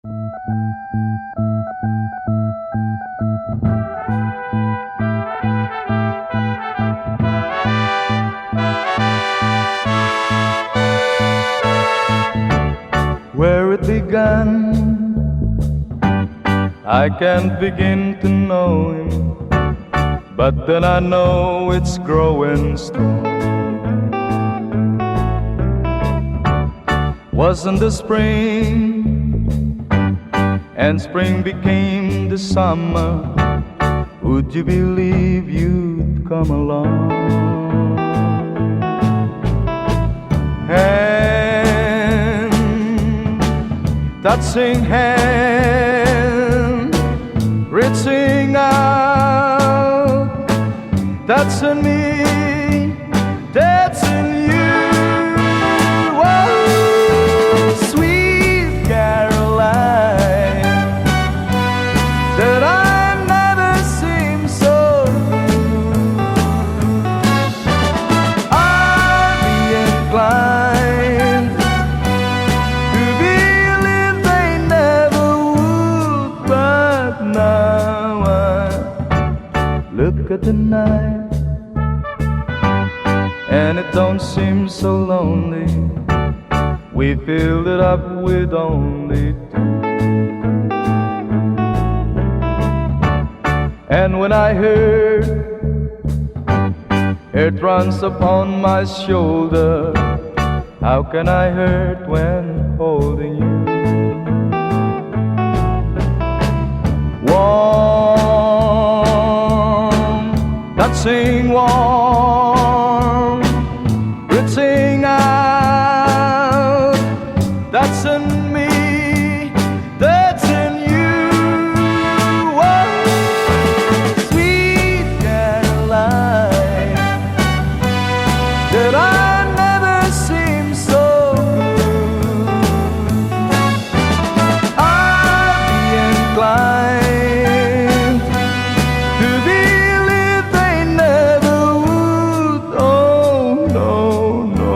Where it began, I can't begin to know him, but then I know it's growing strong. Wasn't the spring, and spring became the summer, would you believe you'd come along? Touching hand, reaching out, touching me, touching you. Oh, sweet Caroline, that I've never seen so good. I'd be inclined to believe they never would, but now I look at the night and it don't seem so lonely. We filled it up with only two. And when I heard it runs upon my shoulder, how can I hurt when holding you? Warm, touching warm, reaching out, touching me, touching you. Oh, sweet Caroline, that I never seem so good. I'd be inclined to believe they never would. Oh, no, no.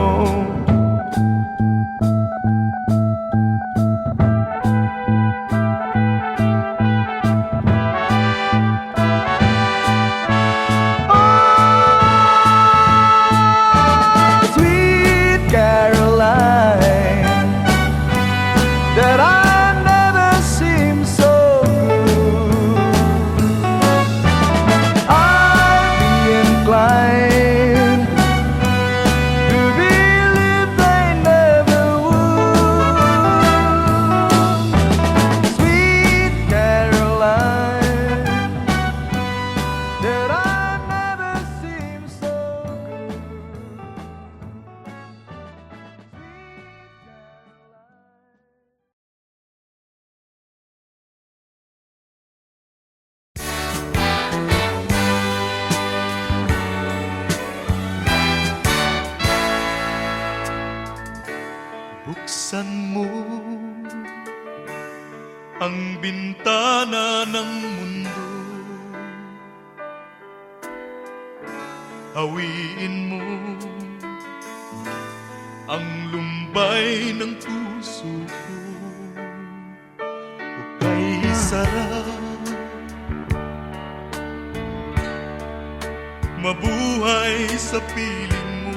Oh, sweet Caroline, that I never seem so good. I'd be inclined to believe they never would. Sweet Caroline, that I never seem so good. Buksan mo ang bintana ng mundo, hawiin mo ang lumbay ng puso ko. Hukay sarap, mabuhay sa piling mo,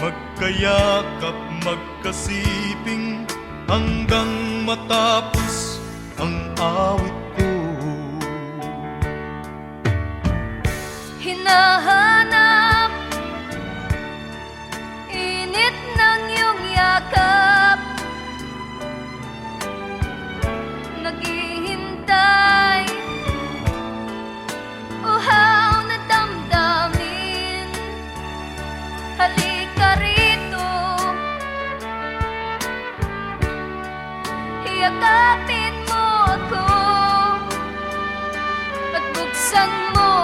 magkayakap, magkasiping hanggang matapos ang awit ko. Hinahanap init ng iyong yakap, naghihintay uhaw na damdamin. Halika rito, yakapin mo ako at buksan mo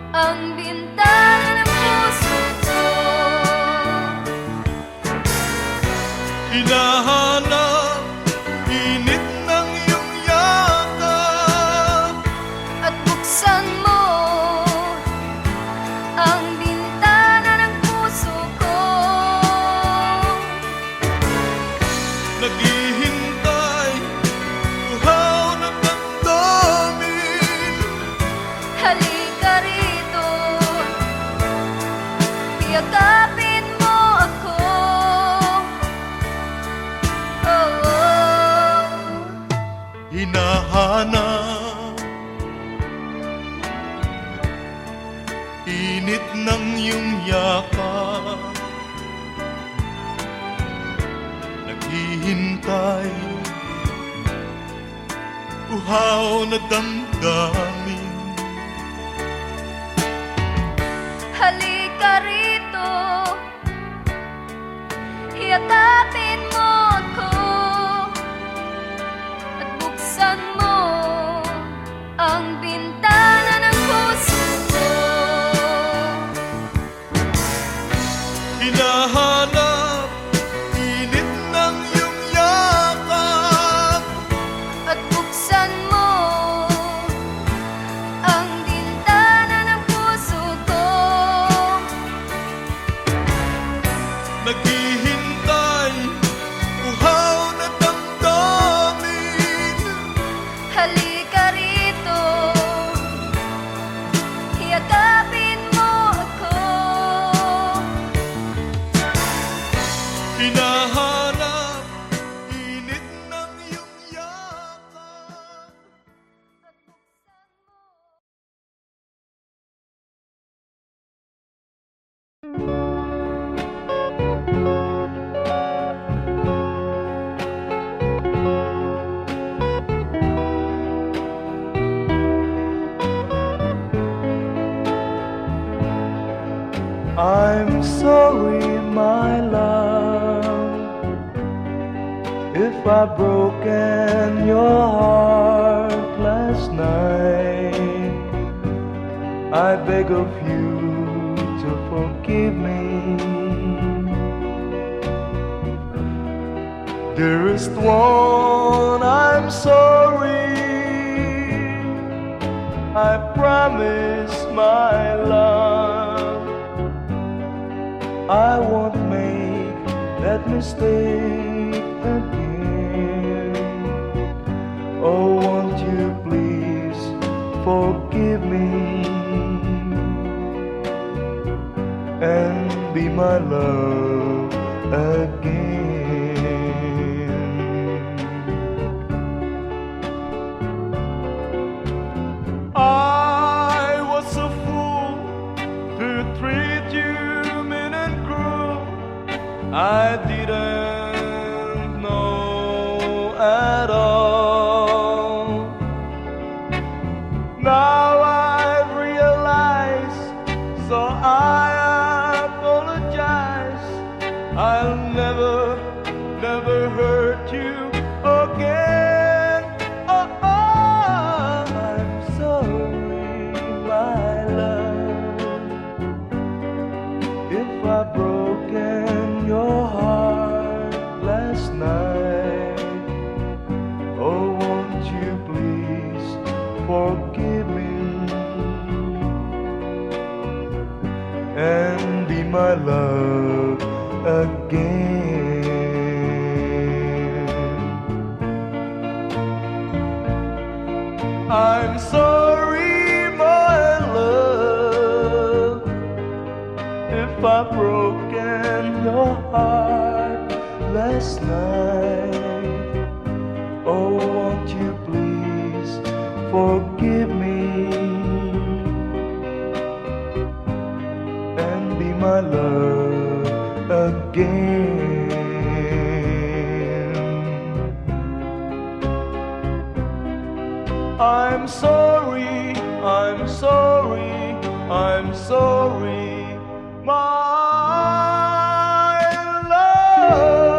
ang bintana ng puso ko. Hinahanap init ng iyong yakap At buksan mo ang bintana ng puso ko. naghihintay naghihintay, uhaw na damdamin. Halika rito, yakapin mo ako at buksan mo ang bintana ng puso ko. Hinahanap init ng iyong yakap, At buksan mo ang bintana ng puso ko. naghihintay, uhaw na damdamin. Halika rito, yakapin mo ako. Hinahanap init ng iyong yakap. I'm sorry, my love, if I've broken your heart last night. I beg of you to forgive me. Dearest one, I'm sorry. I promise, my love, I won't make that mistake again. Oh, won't you please forgive me and be my love again. I was a fool to treat you mean and cruel. I didn't know at all. Now I realize, so I apologize. I'll never, never hurt you again. Oh, I'm sorry, my love, if I've broken your heart last night. Oh, won't you please forgive me and be my love again. I'm sorry, my love, if I've broken your heart last night. Oh, won't you please forgive me and be my love again. I'm sorry, I'm sorry, I'm sorry, my love.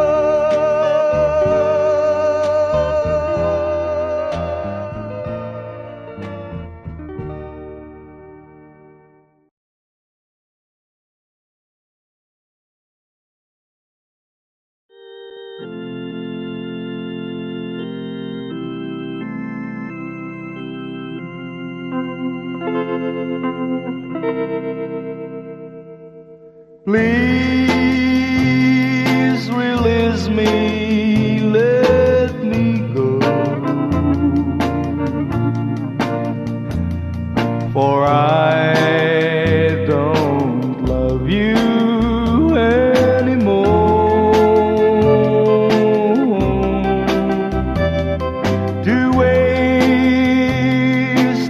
Please release me, let me go, for I don't love you anymore. To waste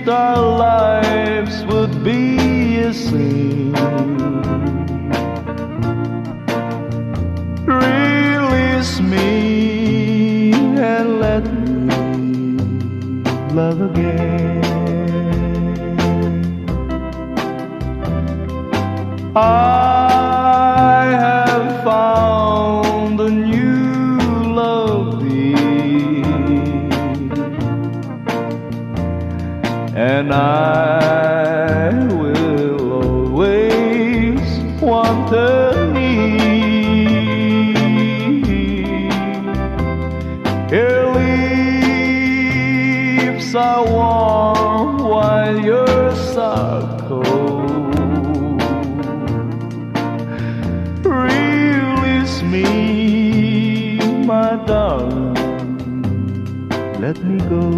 our lives would be a sin. love again. I have found a new love thee, and I will always want her near. Her lips are warm while yours are cold. Release me, my darling, let me go.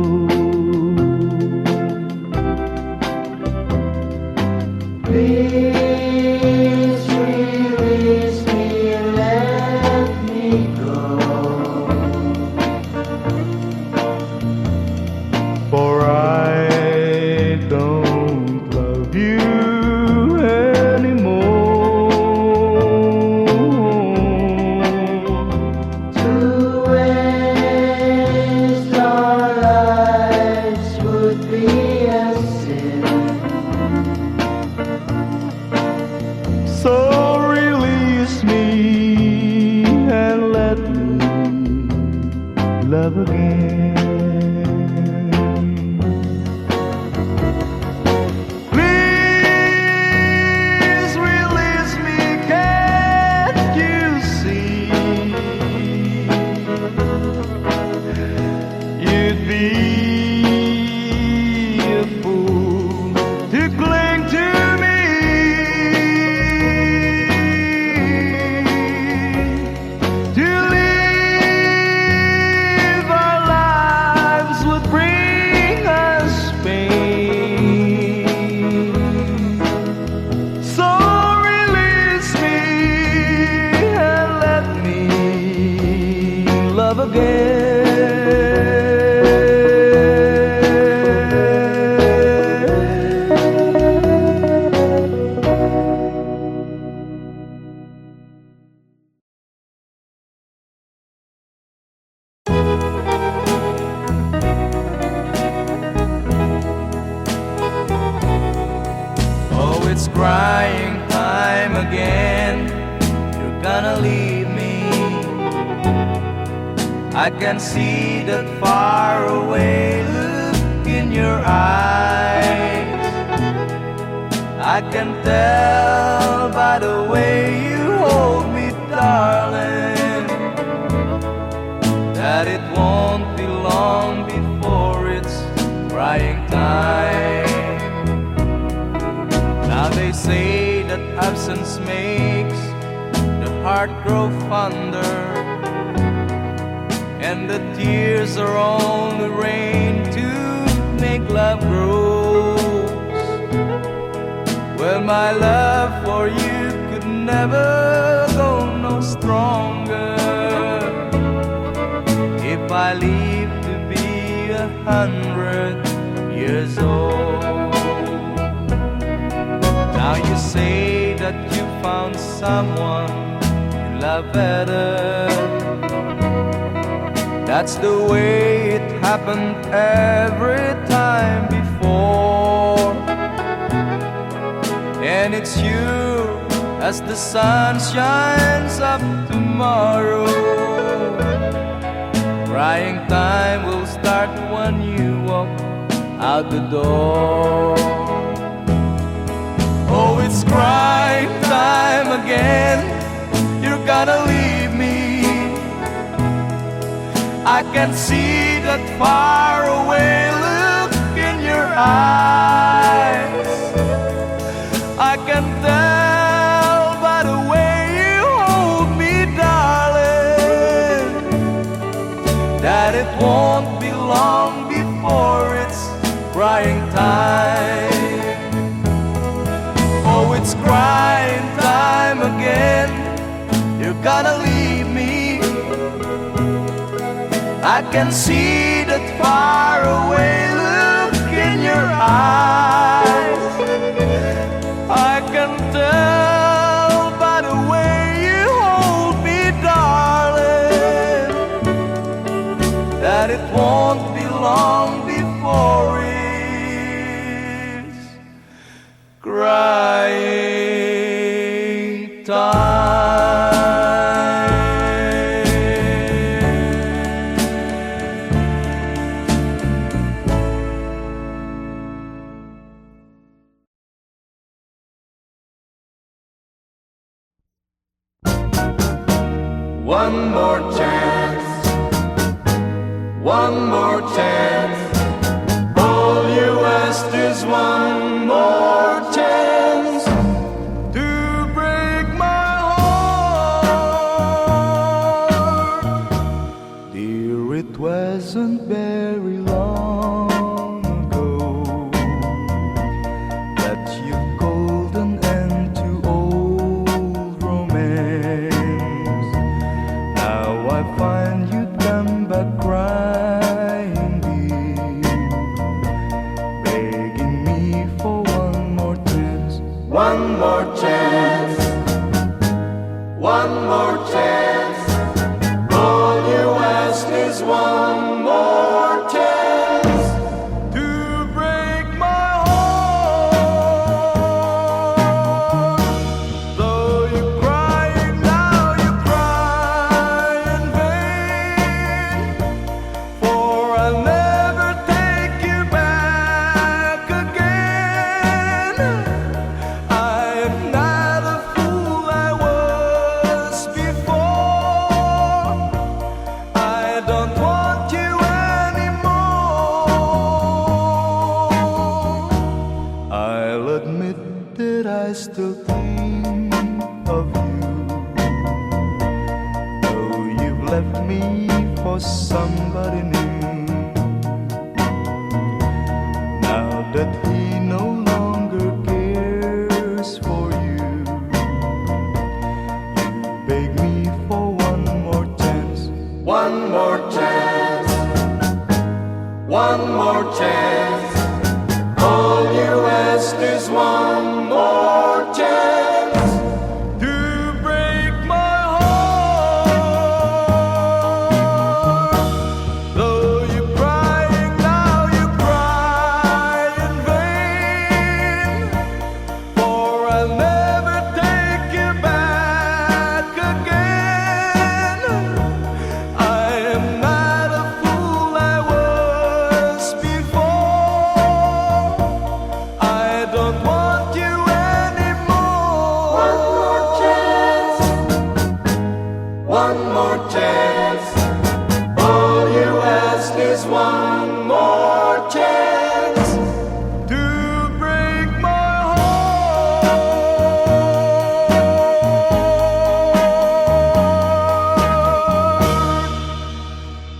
Please release me and let me go. For I don't love you anymore. To waste our lives would be a sin. So release me and let me love again. Please release me, can't you see? You'd be a fool to cling to me. To live our lives would bring us pain. So release me and let me love Oh, it's crying time again. You're gonna leave me. I can see that far away look in your eyes. I can tell by the way you hold me, darling, that it won't be long before it's crying time. Now they say that absence makes the heart grow fonder, and the tears are only rain to make love grows. Well, my love for you could never go no stronger if I live to be 100 years old. Now you say that you found someone you love better. That's the way it happened every time before. And it's you as the sun shines up tomorrow. Crying time will start when you walk out the door. Oh, it's crying time again. You're gonna leave me. I can see that far away look in your eyes. I can tell by the way you hold me, darling, that it won't be long before it's crying time. Oh, it's crying time again. You're gonna leave me. I can see that far away look in your eyes. I can tell by the way you hold me, darling, that it won't be long before wasn't very long ago that you called an end to old romance. Now I find you come back crying deep, begging me for one more chance. One more chance, one more chance. All you ask is one more chance to break my heart. Though you're crying now, you cry in vain, for I'll never take you back again. I am not a fool I was before. I don't want you anymore. I'll admit that I still think of you, though you've left me for somebody new. Now that he no longer cares for you, you beg me for one more chance. One more chance, one more chance. All you ask is one more chance to break my heart. Though you're crying now, you cry in vain, for I'll never take you back again. I am not a fool I was before. I don't want you anymore. One more chance, one more chance. All you ask is one more chance to break my heart.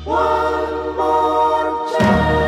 One more chance.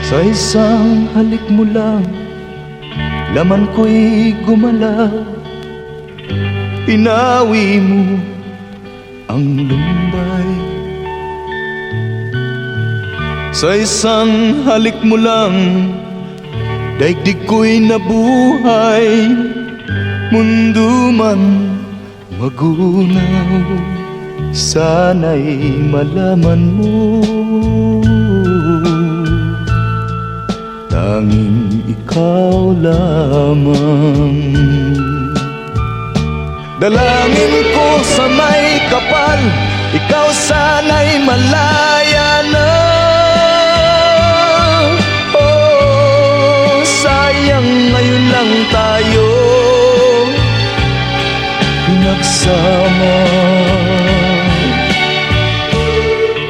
Sa isang halik mo lang, laman ko'y gumalaw. Pinawi mo ang lumbay. Sa isang halik mo lang, daigdig ko'y nabuhay. Mundo man magunaw, sana'y malaman mo, tanging ikaw lamang. Dalangin ko sa may kapal, ikaw sana'y malaya na. Oh, sayang ngayon lang tayo pinagsama.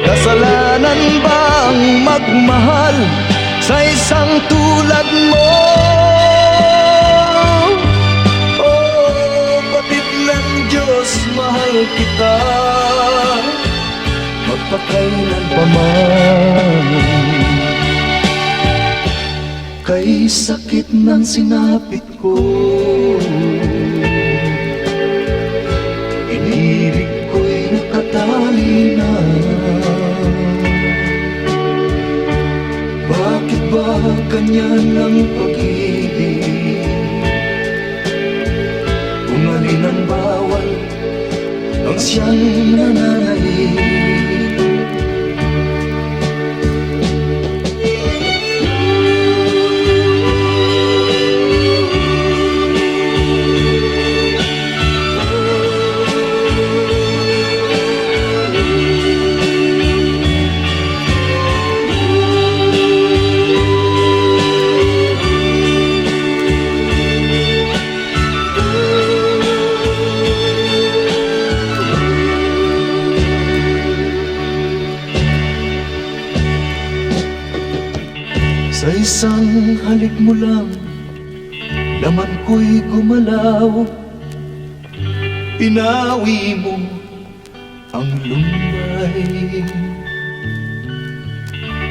Kasalanan ba ang magmahal sa isang tulad mo? Oh, batid ng Diyos, mahal kita magpakailan pa man. Kay sakit ng sinapit ko, inibig ko'y nakatali na. Bakit ba ganyan ang pag-ibig? Kung alin ang bawal, ang siyang nananaig. isang halik mo lang, laman ko'y gumalaw. Pinawi mo ang lumbay.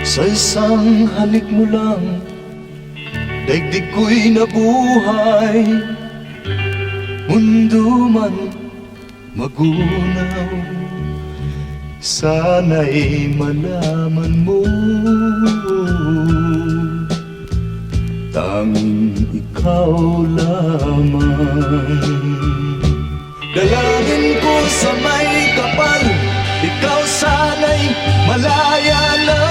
Sa isang halik mo lang, daigdig ko'y nabuhay. Mundo man magunaw, sana'y malaman mo, tanging ikaw lamang. Dalangin ko sa may kapal, ikaw sana'y malaya na.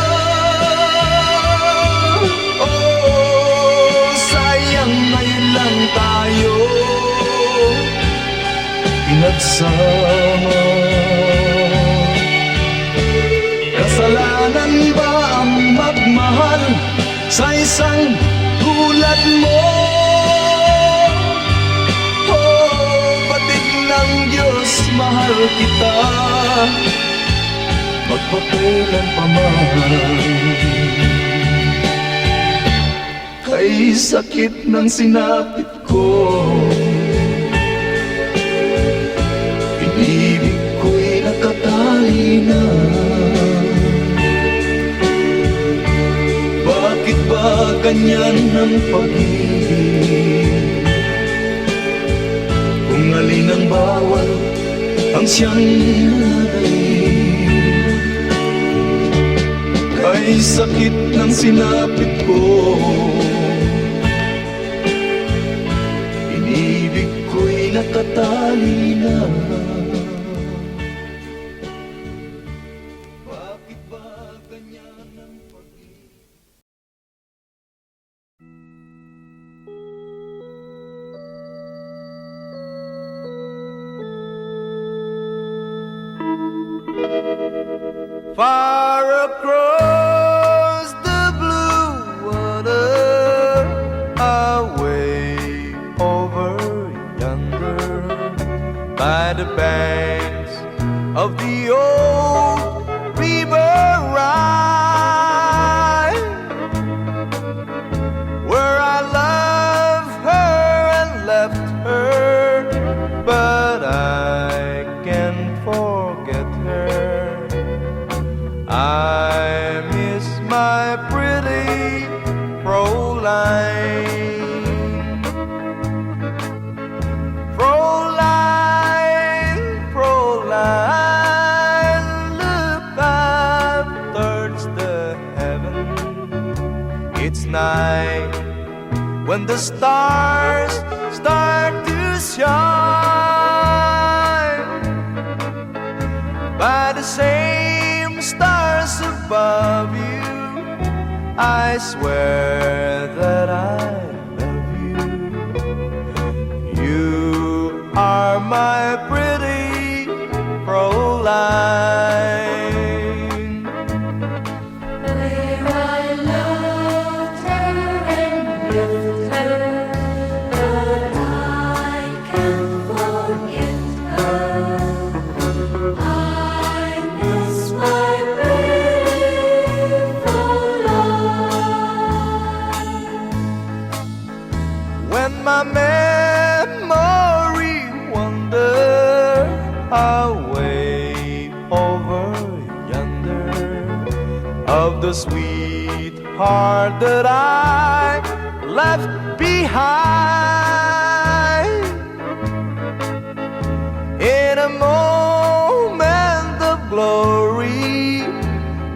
Oh, sayang ngayon lang tayo pinagsama. Kasalanan ba ang magmahal sa isang tulad mo? Oh, batid ng Diyos, mahal kita, magpakailan pa man. Kay sakit ng sinapit ko, pag-ibig ko'y nakatali na. Bakit ba ganyan ang pag-ibig? Kung alin ang bawal ang siyang nanay. Kay sakit ng sinapit ko, inibig ko'y nakatali na. Bakit ba ganyan ang pag-ibig? Far across the blue water, away over yonder, by the banks of the old river Rhine, where I loved her and left her, but I can't forget her. I miss my pretty Fräulein. Fräulein, Fräulein, look up towards the heaven. It's night when the stars start to shine. By the same stars above you, I swear that I love you. You are my pretty Fräulein. Where I loved her and left her, but I can't forget her. I miss my pretty Fräulein. When my memory wander away over yonder, of the sweetheart that I left behind, in a moment of glory,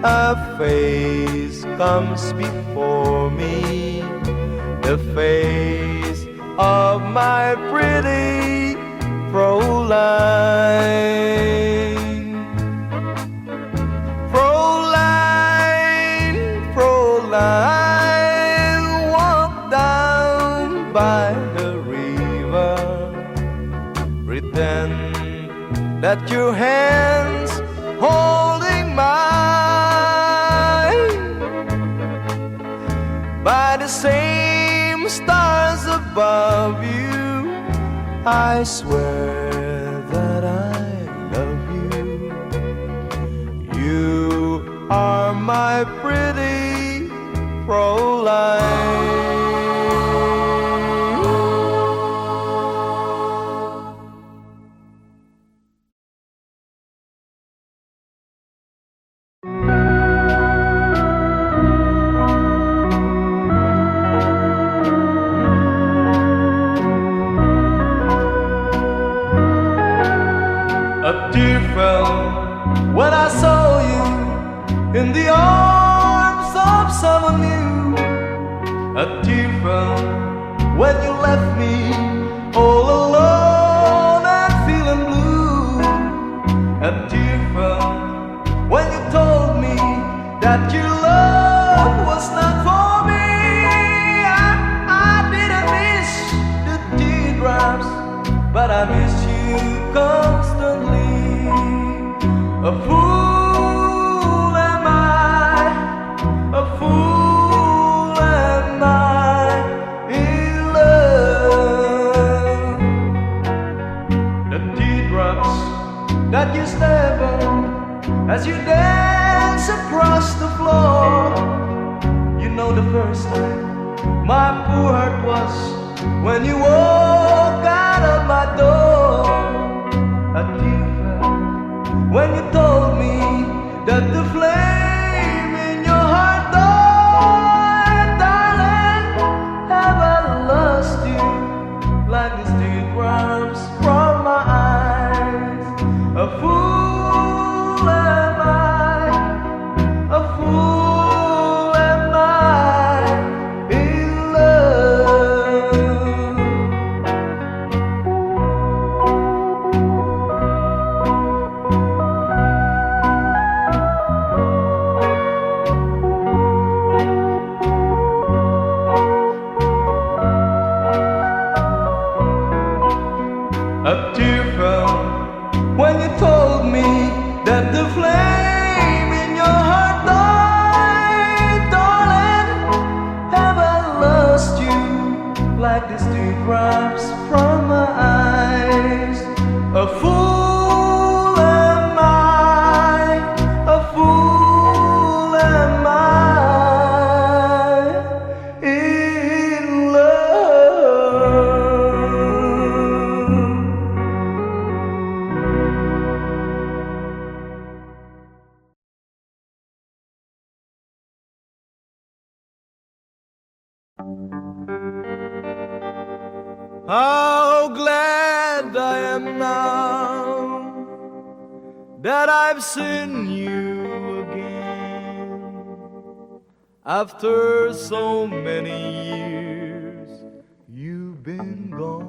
a face comes before me, the face of my pretty Fräulein. Fräulein, Fräulein, walk down by the river, pretend that your hands holding mine. By the same stars above you, I swear that I love you. You are my pretty Fräulein. when I saw you in the arms of someone new. A tear fell when you left me all alone and feeling blue. A tear fell when you told me that your love was not for me. I didn't miss the teardrops, but I miss you constantly. A fool am I, a fool am I in love. The teardrops that you step on as you dance across the floor. You know the first time my poor heart was when you walk out of my door. A tear fell when you told me that the flame in your heart died. Darling, have I lost you like these teardrops from my eyes? A fool am I, a fool am I in love. A tear fell when you told me that the flame in your heart died. Darling, have I lost you like these teardrops from my eyes? A fool am I, a fool am I in love. How glad I am now that I've seen you again. After so many years, you've been gone.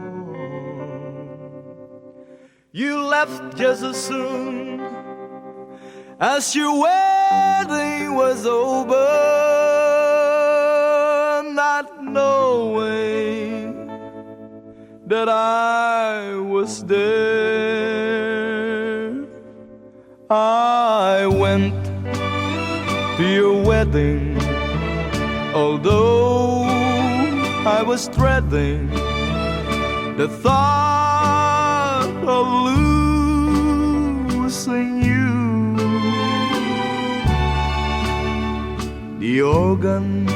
You left just as soon as your wedding was over, not knowing that I was there. I went to your wedding, although I was dreading the thought of losing you. The organ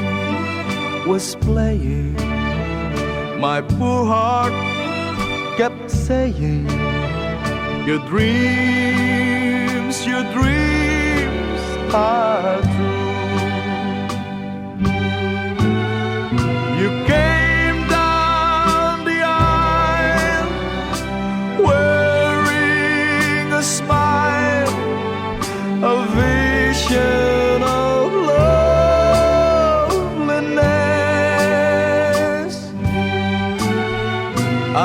was playing, my poor heart kept saying, your dreams are true. You came down the aisle wearing a smile, a vision of loveliness. I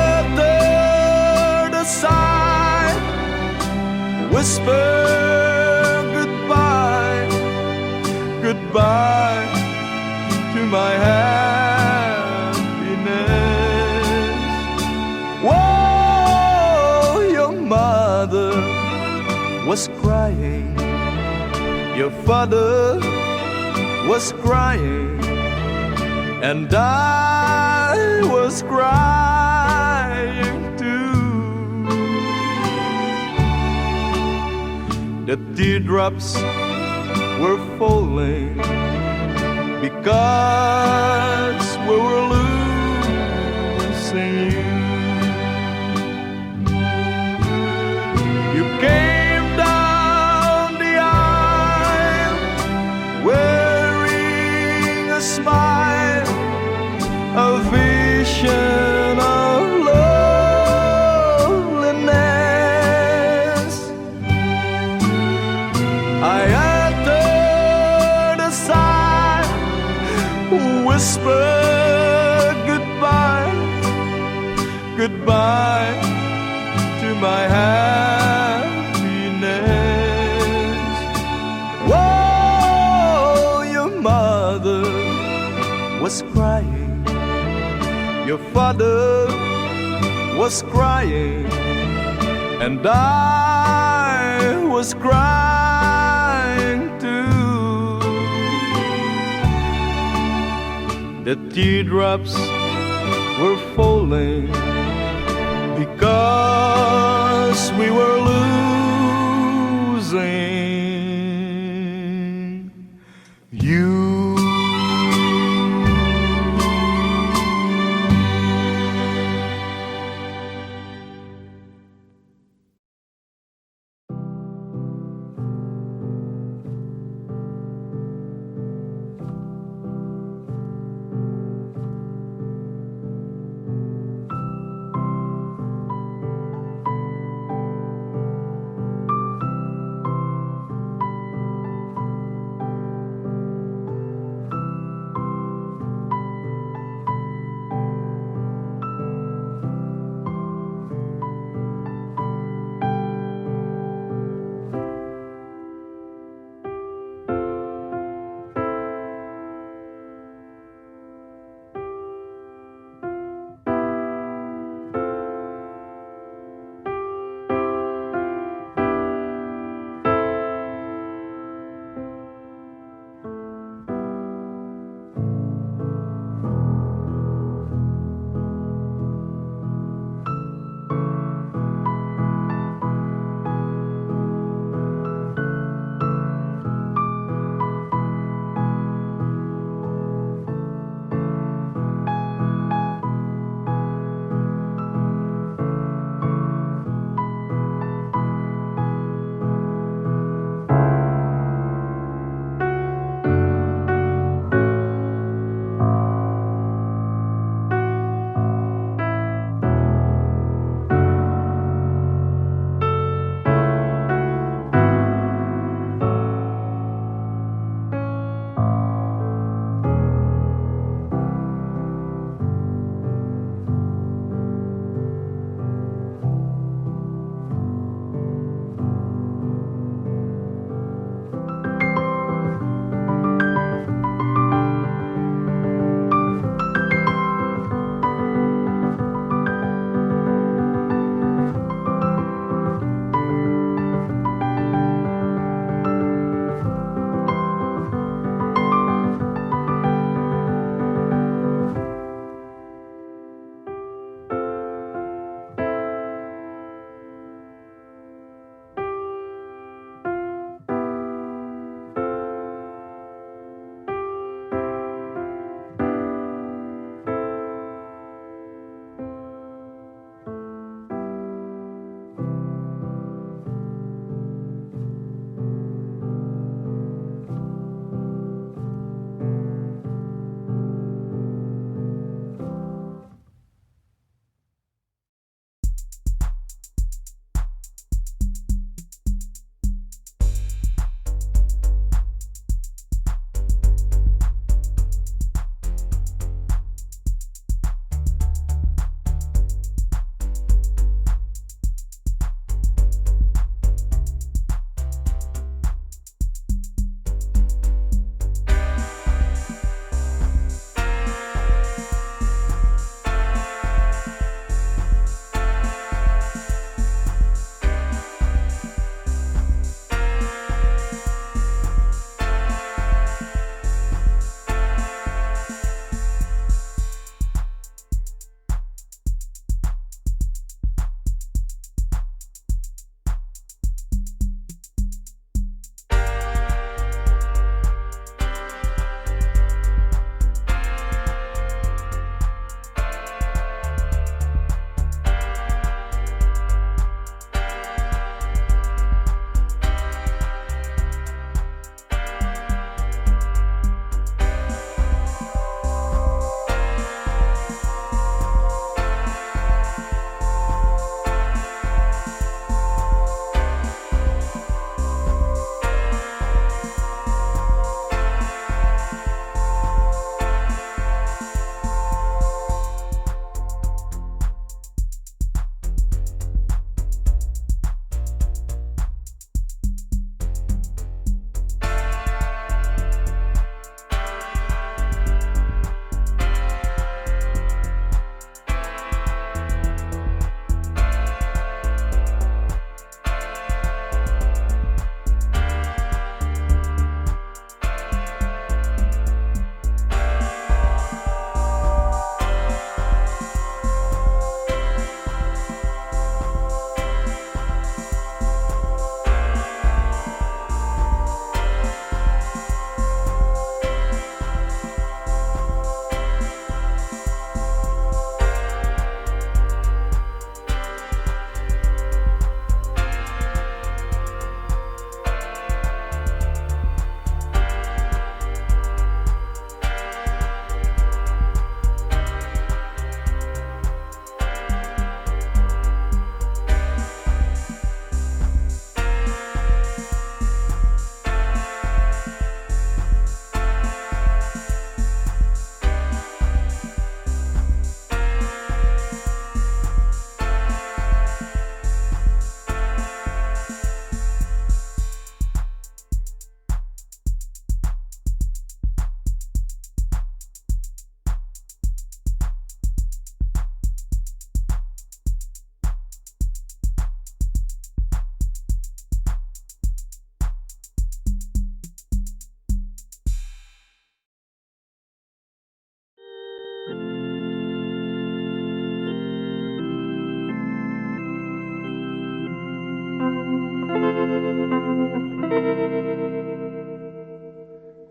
uttered a sigh, whispered goodbye, goodbye to my happiness. Whoa, your mother was crying, your father was crying, and I was crying too. The teardrops were falling because we were losing you. You came down the aisle wearing a smile, a vision of loveliness. goodbye to my happiness. Whoa, your mother was crying, your father was crying, and I was crying too. The teardrops were falling because we were losing you.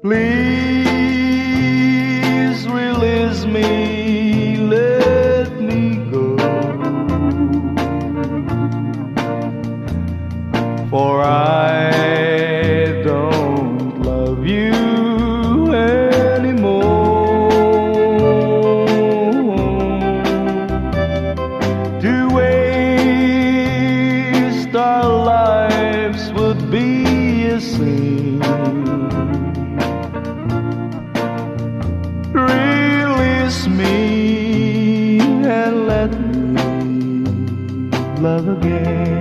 Please release me, let me go. For I don't love you to waste our lives would be a sin. Release me and let me love again.